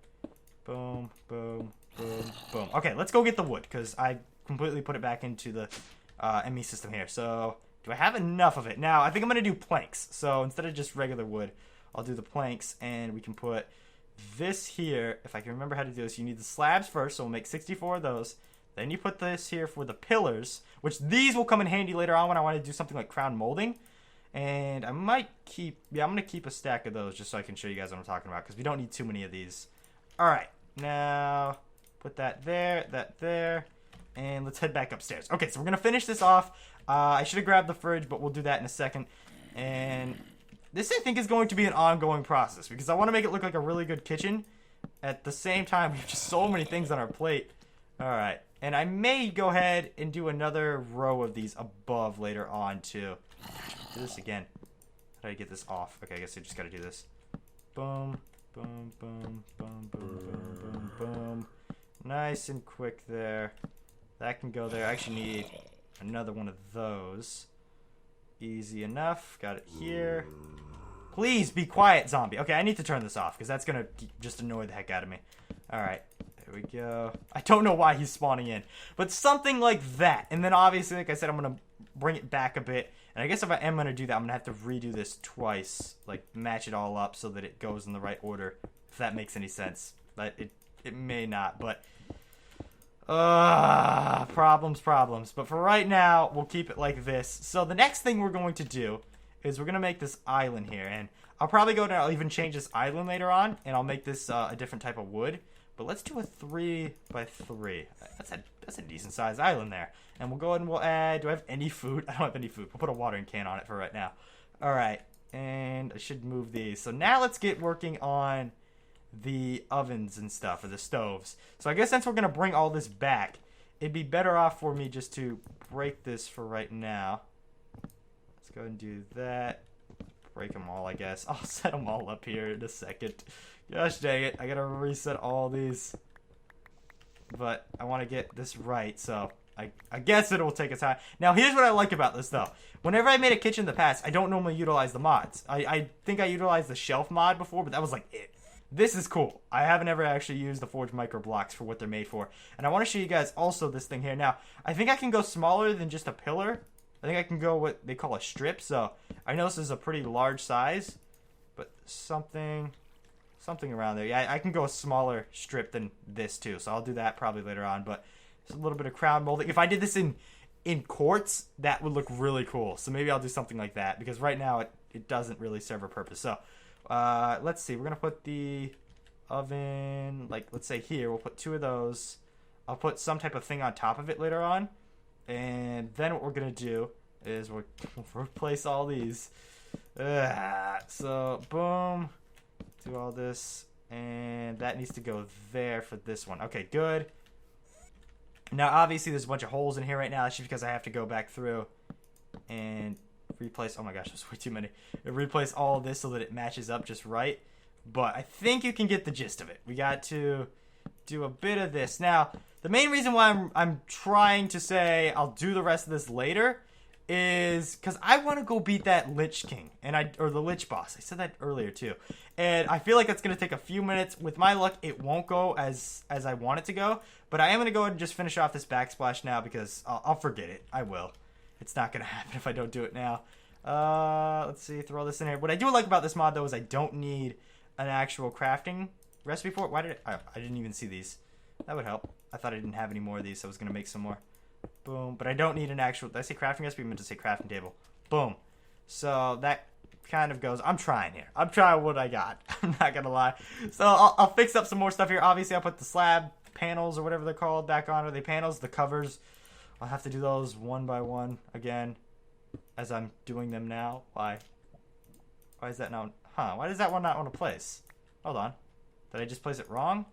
Boom, boom, boom, boom. Okay, let's go get the wood because I completely put it back into the ME system here. So, do I have enough of it? Now, I think I'm going to do planks. So, instead of just regular wood, I'll do the planks, and we can put this here. If I can remember how to do this, you need the slabs first, so we'll make 64 of those. Then you put this here for the pillars, which these will come in handy later on when I want to do something like crown molding. And I might keep, I'm going to keep a stack of those just so I can show you guys what I'm talking about, because we don't need too many of these. Alright, now put that there, and let's head back upstairs. Okay, so we're going to finish this off. I should have grabbed the fridge, but we'll do that in a second. And this, I think, is going to be an ongoing process because I want to make it look like a really good kitchen. At the same time, we have just so many things on our plate. Alright, and I may go ahead and do another row of these above later on, too. Do this again. How do I get this off? Okay, I guess I just got to do this. Boom, boom, boom, boom, boom, boom, boom, boom. Nice and quick there. That can go there. I actually need another one of those. Easy enough. Got it here. Please be quiet, zombie. Okay, I need to turn this off because that's going to just annoy the heck out of me. Alright, there we go. I don't know why he's spawning in, but something like that. And then obviously, like I said, I'm going to bring it back a bit. And I guess if I am going to do that, I'm going to have to redo this twice. Like, match it all up so that it goes in the right order. If that makes any sense. But it may not, but problems. But for right now, we'll keep it like this. So the next thing we're going to do is we're going to make this island here. And I'll probably go down, I'll even change this island later on. And I'll make this a different type of wood. But let's do a 3x3. That's a decent sized island there. And we'll go ahead and we'll add, do I have any food? I don't have any food. We'll put a watering can on it for right now. Alright. And I should move these. So now let's get working on the ovens and stuff, or the stoves. So I guess since we're going to bring all this back, it'd be better off for me just to break this for right now. Let's go ahead and do that. Break them all, I guess. I'll set them all up here in a second. Gosh dang it. I got to reset all these. But I want to get this right, so I guess it will take a time. Now, here's what I like about this, though. Whenever I made a kitchen in the past, I don't normally utilize the mods. I think I utilized the shelf mod before, but that was like it. This is cool. I haven't ever actually used the forged micro blocks for what they're made for. And I want to show you guys also this thing here. Now, I think I can go smaller than just a pillar. I think I can go what they call a strip. So, I know this is a pretty large size, but something Something around there. Yeah, I can go a smaller strip than this too, so I'll do that probably later on. But just a little bit of crown molding. If I did this in quartz, that would look really cool. So maybe I'll do something like that, because right now it doesn't really serve a purpose. So let's see. We're going to put the oven, like, let's say here. We'll put 2 of those. I'll put some type of thing on top of it later on. And then what we're going to do is we'll replace all these. So, boom. Do all this. And that needs to go there for this one. Okay, good. Now, obviously, there's a bunch of holes in here right now. That's just because I have to go back through and replace. Oh my gosh, there's way too many. Replace all of this so that it matches up just right. But I think you can get the gist of it. We got to do a bit of this. Now, the main reason why I'm trying to say I'll do the rest of this later is because I want to go beat that Lich King or the Lich Boss. I said that earlier too, and I feel like it's gonna take a few minutes. With my luck, it won't go as I want it to go. But I am gonna go ahead and just finish off this backsplash now, because I'll forget it. I will. It's not gonna happen if I don't do it now. Let's see. Throw this in here. What I do like about this mod though is I don't need an actual crafting recipe for it. Why did I didn't even see these? That would help. I thought I didn't have any more of these, so I was gonna make some more. Boom. But I don't need an actual... Did I say crafting recipe? I meant to say crafting table. Boom. So that kind of goes... I'm trying here. I'm trying what I got. I'm not going to lie. So I'll fix up some more stuff here. Obviously, I'll put the slab panels or whatever they're called back on. Are they panels? The covers. I'll have to do those one by one again as I'm doing them now. Why? Why is that not... Huh. Why does that one not want to place? Hold on. Did I just place it wrong?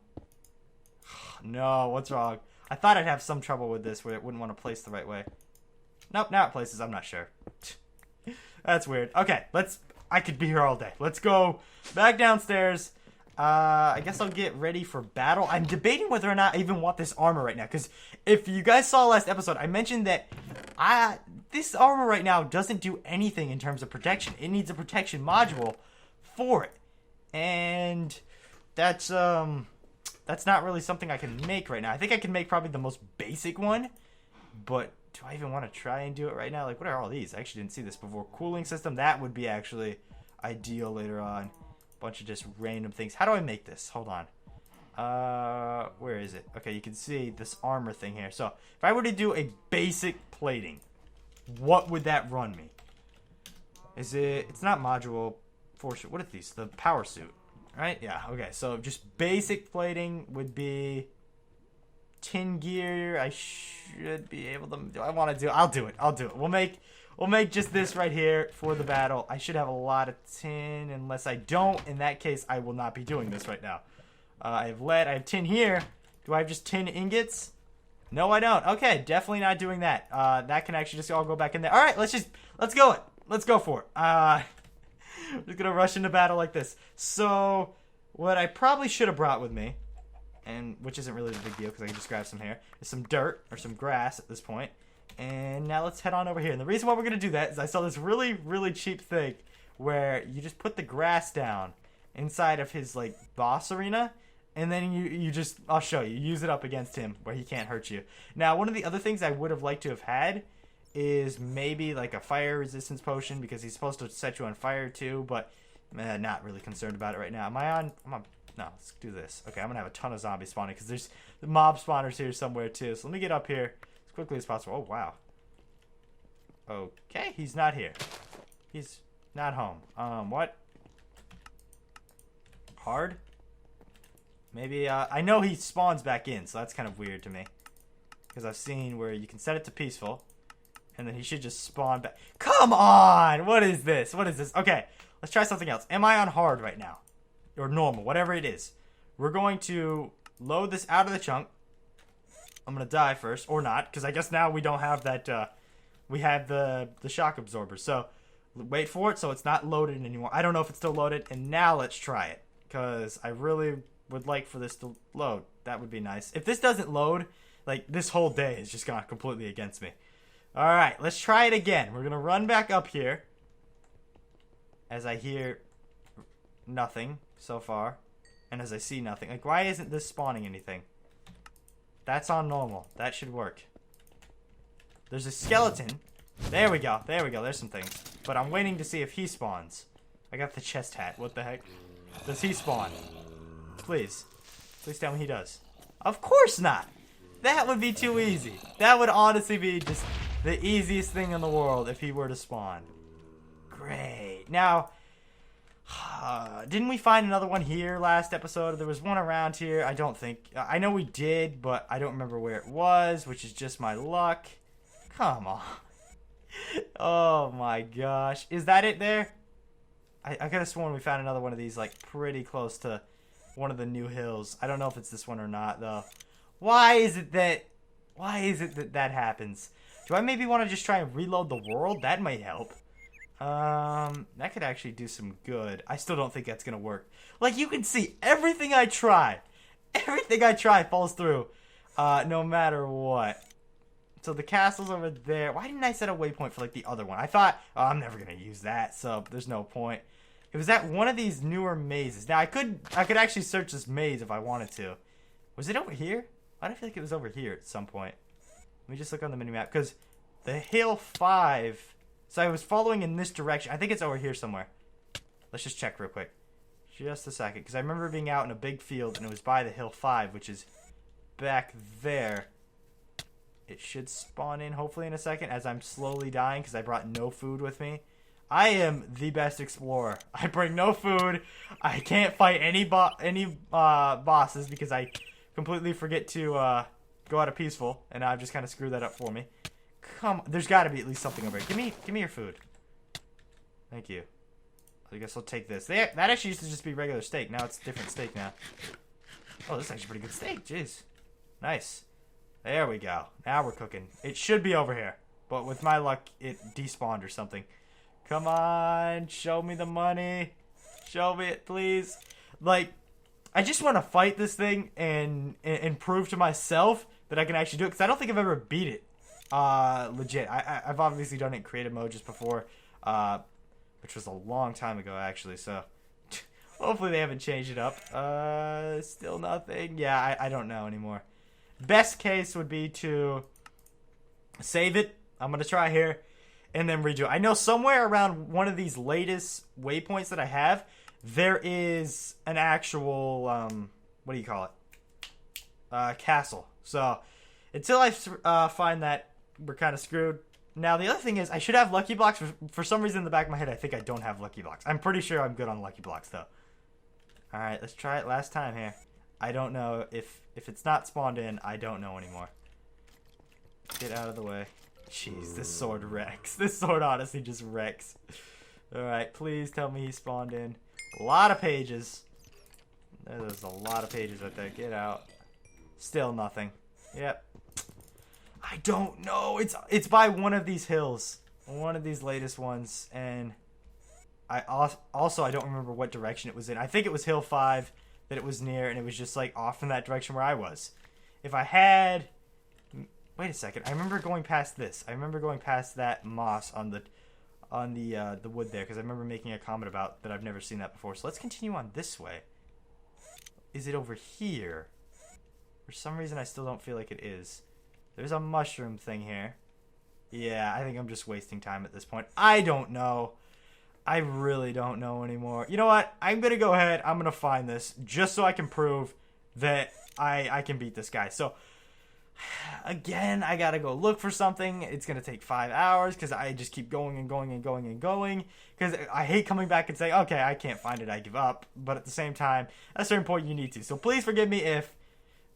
No. What's wrong? I thought I'd have some trouble with this where it wouldn't want to place the right way. Nope, now it places. I'm not sure. That's weird. Okay, I could be here all day. Let's go back downstairs. I guess I'll get ready for battle. I'm debating whether or not I even want this armor right now, because if you guys saw last episode, I mentioned that this armor right now doesn't do anything in terms of protection. It needs a protection module for it. And that's not really something I can make right now. I think I can make probably the most basic one, but do I even want to try and do it right now? Like, what are all these? I actually didn't see this before. Cooling system, that would be actually ideal later on. Bunch of just random things. How do I make this? Hold on. Where is it? Okay, you can see this armor thing here. So, if I were to do a basic plating, what would that run me? It's not module for sure. What are these? The power suit. Right? Yeah, okay. So just basic plating would be tin gear. I should be able to... Do I want to do... I'll do it. I'll do it. We'll make just this right here for the battle. I should have a lot of tin. Unless I don't. In that case, I will not be doing this right now. I have lead. I have tin here. Do I have just tin ingots? No, I don't. Okay, definitely not doing that. That can actually just all go back in there. All right, let's go it. Let's go for it. I'm just gonna rush into battle like this. So, what I probably should have brought with me, and which isn't really a big deal because I can just grab some here, is some dirt or some grass at this point. And now let's head on over here. And the reason why we're gonna do that is I saw this really, really cheap thing where you just put the grass down inside of his like boss arena, and then you just, I'll show you, use it up against him where he can't hurt you. Now, one of the other things I would have liked to have had is maybe like a fire resistance potion, because he's supposed to set you on fire too, but not really concerned about it right now. Am I on? No, let's do this. Okay, I'm gonna have a ton of zombies spawning because there's the mob spawners here somewhere too. So let me get up here as quickly as possible. Oh wow. Okay, he's not here. He's not home. What? Hard? Maybe, I know he spawns back in, so that's kind of weird to me. Because I've seen where you can set it to peaceful, and then he should just spawn back. Come on! What is this? What is this? Okay, let's try something else. Am I on hard right now? Or normal, whatever it is. We're going to load this out of the chunk. I'm going to die first, or not, because I guess now we don't have that, we have the shock absorber. So, wait for it so it's not loaded anymore. I don't know if it's still loaded, and now let's try it, because I really would like for this to load. That would be nice. If this doesn't load, like, this whole day has just gone completely against me. Alright, let's try it again. We're going to run back up here as I hear nothing so far, and as I see nothing. Like, why isn't this spawning anything? That's on normal. That should work. There's a skeleton. There we go. There we go. There's some things. But I'm waiting to see if he spawns. I got the chest hat. What the heck? Does he spawn? Please. Please tell me he does. Of course not. That would be too easy. That would honestly be just the easiest thing in the world if he were to spawn. Great. Now, didn't we find another one here last episode? There was one around here. I don't think. I know we did, but I don't remember where it was, which is just my luck. Come on. Oh my gosh. Is that it there? I could have sworn we found another one of these, like, pretty close to one of the new hills. I don't know if it's this one or not, though. Why is it that that happens? Do I maybe want to just try and reload the world? That might help. That could actually do some good. I still don't think that's gonna work. Like, you can see, everything I try falls through, no matter what. So the castle's over there. Why didn't I set a waypoint for, like, the other one? I thought, oh, I'm never gonna use that, so there's no point. It was at one of these newer mazes. Now, I could actually search this maze if I wanted to. Was it over here? Why do I feel like it was over here at some point? Let me just look on the minimap, because the hill 5... So I was following in this direction. I think it's over here somewhere. Let's just check real quick. Just a second, because I remember being out in a big field, and it was by the hill 5, which is back there. It should spawn in, hopefully, in a second, as I'm slowly dying, because I brought no food with me. I am the best explorer. I bring no food. I can't fight any bosses, because I completely forget to go out of peaceful, and I've just kind of screwed that up for me. Come on. There's got to be at least something over here. Give me your food. Thank you. I guess I'll take this. That actually used to just be regular steak. Now it's different steak now. Oh, this is actually pretty good steak. Jeez. Nice. There we go. Now we're cooking. It should be over here. But with my luck, it despawned or something. Come on. Show me the money. Show me it, please. Like, I just want to fight this thing and prove to myself that I can actually do it. Because I don't think I've ever beat it. Legit. I've obviously done it in creative mode just before. Which was a long time ago, actually. So, hopefully they haven't changed it up. Still nothing. Yeah, I don't know anymore. Best case would be to save it. I'm going to try here. And then redo it. I know somewhere around one of these latest waypoints that I have, there is an actual, what do you call it? Castle. So, until I find that, we're kind of screwed. Now, the other thing is, I should have lucky blocks. For some reason in the back of my head, I think I don't have lucky blocks. I'm pretty sure I'm good on lucky blocks, though. Alright, let's try it last time here. I don't know if it's not spawned in, I don't know anymore. Get out of the way. Jeez, this sword wrecks. This sword honestly just wrecks. Alright, please tell me he spawned in. A lot of pages. There's a lot of pages right there. Get out. Still nothing. Yep. I don't know. It's by one of these hills. One of these latest ones. And I also I don't remember what direction it was in. I think it was hill 5 that it was near, and it was just like off in that direction where I was. If I had... Wait a second. I remember going past this. I remember going past that moss on the wood there, because I remember making a comment about that I've never seen that before. So let's continue on this way. Is it over here? For some reason, I still don't feel like it is. There's a mushroom thing here. Yeah, I think I'm just wasting time at this point. I don't know. I really don't know anymore. You know what? I'm going to go ahead. I'm going to find this just so I can prove that I can beat this guy. So, again, I got to go look for something. It's going to take 5 hours because I just keep going and going and going and going. Because I hate coming back and saying, okay, I can't find it. I give up. But at the same time, at a certain point, you need to. So please forgive me if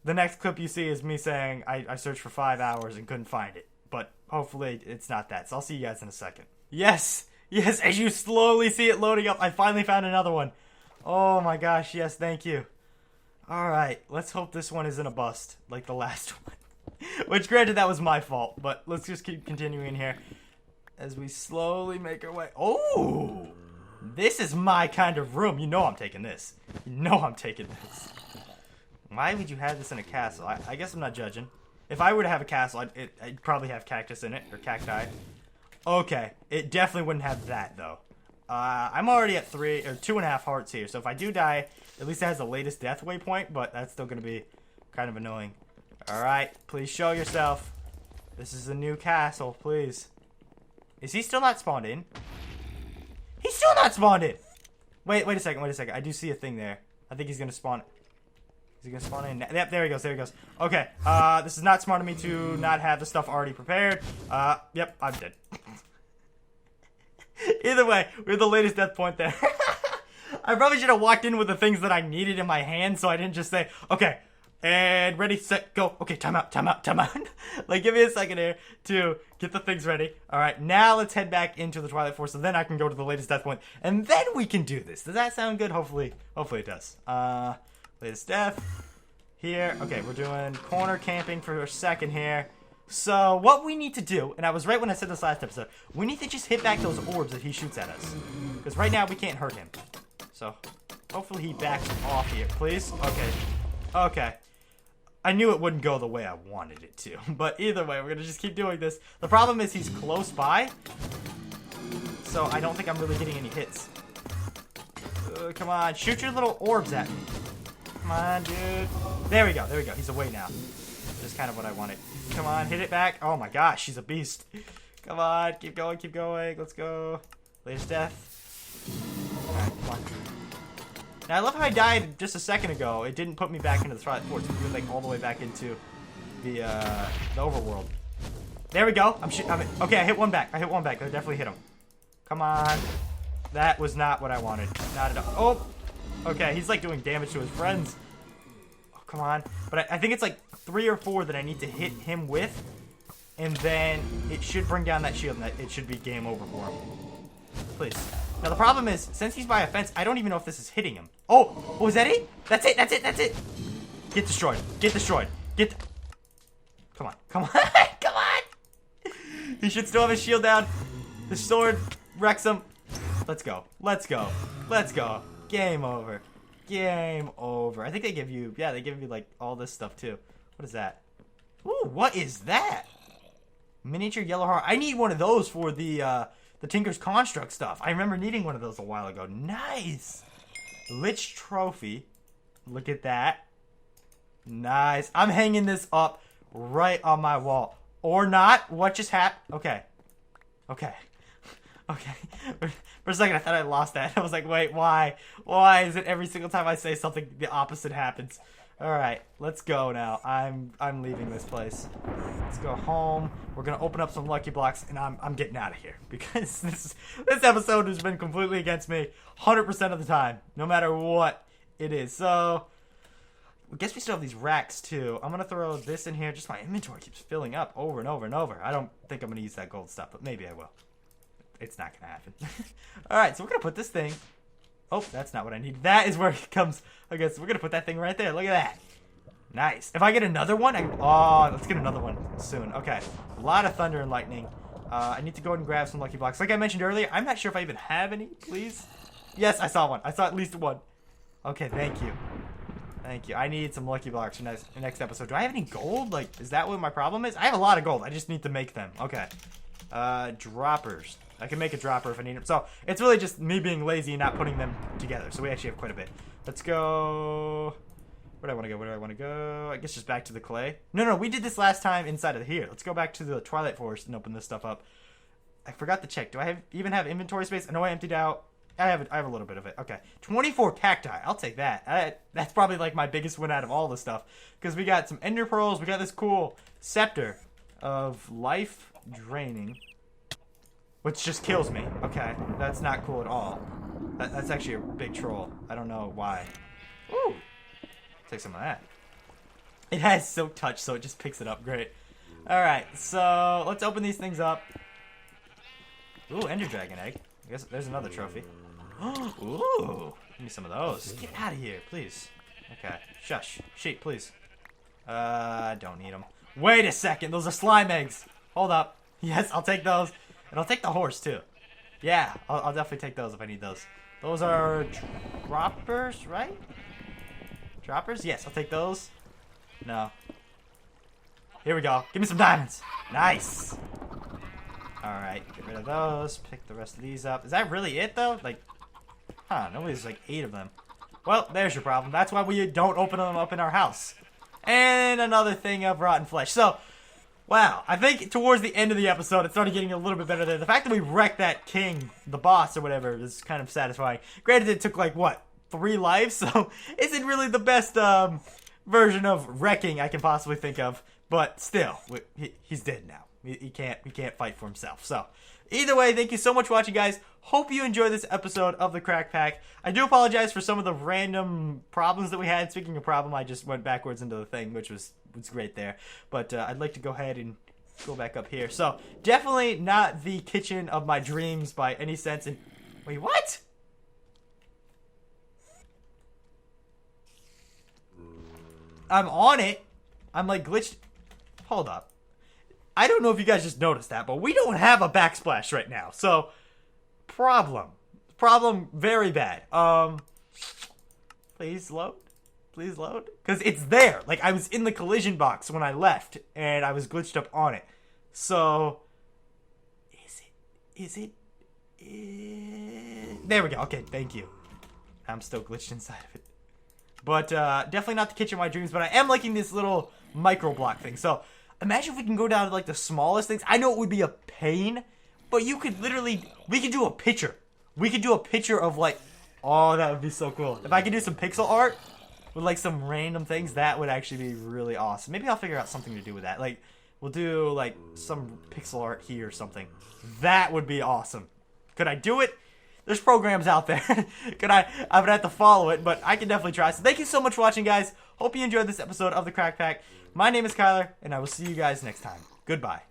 the next clip you see is me saying I searched for 5 hours and couldn't find it. But hopefully it's not that. So I'll see you guys in a second. Yes, as you slowly see it loading up, I finally found another one. Oh my gosh, yes, thank you. Alright, let's hope this one isn't a bust like the last one. Which, granted, that was my fault. But let's just keep continuing here as we slowly make our way. Oh, this is my kind of room. You know I'm taking this. You know I'm taking this. Why would you have this in a castle? I guess I'm not judging. If I were to have a castle, I'd probably have cactus in it, or cacti. Okay, it definitely wouldn't have that, though. I'm already at 2.5 hearts here, so if I do die, at least it has the latest death waypoint, but that's still going to be kind of annoying. Alright, please show yourself. This is a new castle, please. Is he still not spawned in? He's still not spawned in! Wait a second. I do see a thing there. I think he's going to spawn. Is he gonna spawn in? Yep, there he goes, there he goes. Okay, this is not smart of me to not have the stuff already prepared. Yep, I'm dead. Either way, we're the latest death point there. I probably should have walked in with the things that I needed in my hand, so I didn't just say, okay, and ready, set, go. Okay, time out. Like, give me a second here to get the things ready. All right, now let's head back into the Twilight Forest, so then I can go to the latest death point, and then we can do this. Does that sound good? Hopefully it does. Latest death here. Okay, we're doing corner camping for a second here. So what we need to do, and I was right when I said this last episode, we need to just hit back those orbs that he shoots at us. Because right now we can't hurt him. So hopefully he backs off here, please. Okay. I knew it wouldn't go the way I wanted it to. But either way, we're going to just keep doing this. The problem is he's close by. So I don't think I'm really getting any hits. Come on, shoot your little orbs at me. Come on, dude. There we go. He's away now. Just kind of what I wanted. Come on, hit it back. Oh my gosh, she's a beast. Come on, keep going. Let's go. Latest death. Alright, come on. Now, I love how I died just a second ago. It didn't put me back into the Twilight Forest. It went like all the way back into the overworld. There we go. Okay, I hit one back. I definitely hit him. Come on. That was not what I wanted. Not at all. Oh! Okay, he's like doing damage to his friends. Oh, come on. But I think it's like 3 or 4 that I need to hit him with. And then it should bring down that shield and it should be game over for him. Please. Now the problem is, since he's by a fence, I don't even know if this is hitting him. Oh! Was that it? That's it! Get destroyed. Come on. Come on! He should still have his shield down. The sword wrecks him. Let's go. Game over. I think they give you, like all this stuff too. What is that? Ooh, what is that? Miniature yellow heart. I need one of those for the Tinker's Construct stuff. I remember needing one of those a while ago. Nice. Lich trophy. Look at that. Nice. I'm hanging this up right on my wall. Or not. What just happened? Okay. For a second, I thought I lost that. I was like, wait, why? Why is it every single time I say something, the opposite happens? All right, let's go now. I'm leaving this place. Let's go home. We're gonna open up some lucky blocks, and I'm getting out of here because this episode has been completely against me 100% of the time, no matter what it is. So I guess we still have these racks too. I'm gonna throw this in here. Just my inventory keeps filling up over and over and over. I don't think I'm gonna use that gold stuff, but maybe I will. It's not gonna happen. All right, so we're gonna put this thing. Oh, that's not what I need. That is where it comes. Okay, so we're gonna put that thing right there. Look at that. Nice. If I get another one, let's get another one soon. Okay, a lot of thunder and lightning. I need to go ahead and grab some lucky blocks. Like I mentioned earlier, I'm not sure if I even have any. Please. Yes, I saw one. I saw at least one. Okay, thank you. I need some lucky blocks for next episode. Do I have any gold? Like, is that what my problem is? I have a lot of gold. I just need to make them. Okay. Droppers. I can make a dropper if I need them. So it's really just me being lazy and not putting them together. So we actually have quite a bit. Let's go. Where do I want to go? I guess just back to the clay. No, we did this last time inside of here. Let's go back to the Twilight Forest and open this stuff up. I forgot to check. Do I even have inventory space? I know I emptied out. I have a little bit of it. Okay. 24 cacti. I'll take that. That's probably like my biggest win out of all the stuff. Because we got some ender pearls. We got this cool scepter of life draining. Which just kills me. Okay, that's not cool at all. That's actually a big troll. I don't know why. Ooh, take some of that. It has Silk Touch, so it just picks it up. Great. All right, so let's open these things up. Ooh, Ender Dragon egg. I guess there's another trophy. Ooh, give me some of those. Get out of here, please. Okay, shush. Sheep, please. Don't need them. Wait a second, those are slime eggs. Hold up. Yes, I'll take those. And I'll take the horse, too. Yeah, I'll definitely take those if I need those. Those are droppers, right? Droppers? Yes, I'll take those. No. Here we go. Give me some diamonds. Nice. Alright, get rid of those. Pick the rest of these up. Is that really it, though? Like, there's like 8 of them. Well, there's your problem. That's why we don't open them up in our house. And another thing of rotten flesh. So, wow, I think towards the end of the episode, it started getting a little bit better there. The fact that we wrecked that king, the boss or whatever, is kind of satisfying. Granted, it took like, what, 3 lives? So, isn't really the best version of wrecking I can possibly think of. But still, he's dead now. He can't fight for himself. So, either way, thank you so much for watching, guys. Hope you enjoyed this episode of the Crack Pack. I do apologize for some of the random problems that we had. Speaking of problem, I just went backwards into the thing, which was great there. But I'd like to go ahead and go back up here. So, definitely not the kitchen of my dreams by any sense. And wait, what? I'm on it. I'm like glitched. Hold up. I don't know if you guys just noticed that, but we don't have a backsplash right now. So, problem very bad. Please load. Please load. Because it's there. Like, I was in the collision box when I left, and I was glitched up on it. So, is it? There we go. Okay, thank you. I'm still glitched inside of it. But, definitely not the kitchen of my dreams, but I am liking this little micro block thing. So, imagine if we can go down to, like, the smallest things. I know it would be a pain, but you could literally, we could do a picture. We could do a picture of, like, oh, that would be so cool. If I could do some pixel art with, like, some random things, that would actually be really awesome. Maybe I'll figure out something to do with that. Like, we'll do, like, some pixel art here or something. That would be awesome. Could I do it? There's programs out there. I would have to follow it, but I can definitely try. So thank you so much for watching, guys. Hope you enjoyed this episode of the Crack Pack. My name is Kyler, and I will see you guys next time. Goodbye.